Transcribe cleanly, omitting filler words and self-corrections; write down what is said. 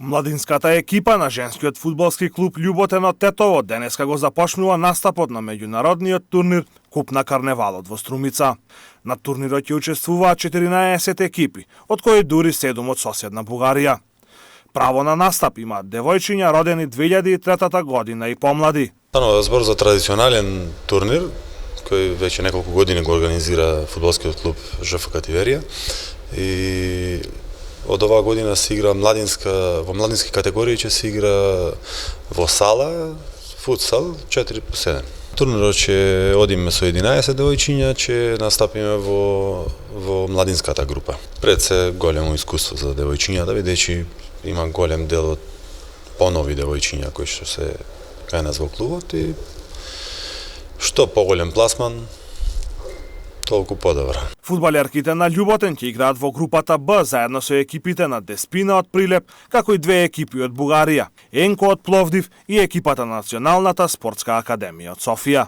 Младинската екипа на женскиот фудбалски клуб Љуботен од Тетово денеска го започнува настапот на меѓународниот турнир Куп на Карневалот во Струмица. На турнирот ќе учествуваат 14 екипи, од кои дури 7 од соседна Бугарија. Право на настап имаат девојчиња родени 2003 година и помлади. Станува збор за традиционален турнир кој веќе неколку години го организира фудбалскиот клуб ЖФК Тиверија и од оваа година се игра во младински категории ќе се игра во сала, футсал 4+7. Турнирот ќе одиме со 11 девојчиња, ќе настапиме во младинската група. Пред се големо искуство за девојчињата, бидејќи има голем дел од понови девојчиња кои што се кај нас во клубот и што поголем пласман, толку подобро. Фудбалерките на Љуботен ќе играат во групата Б заедно со екипите на Деспина од Прилеп, како и две екипи од Бугарија, Енко од Пловдив и екипата на Националната спортска академија од Софија.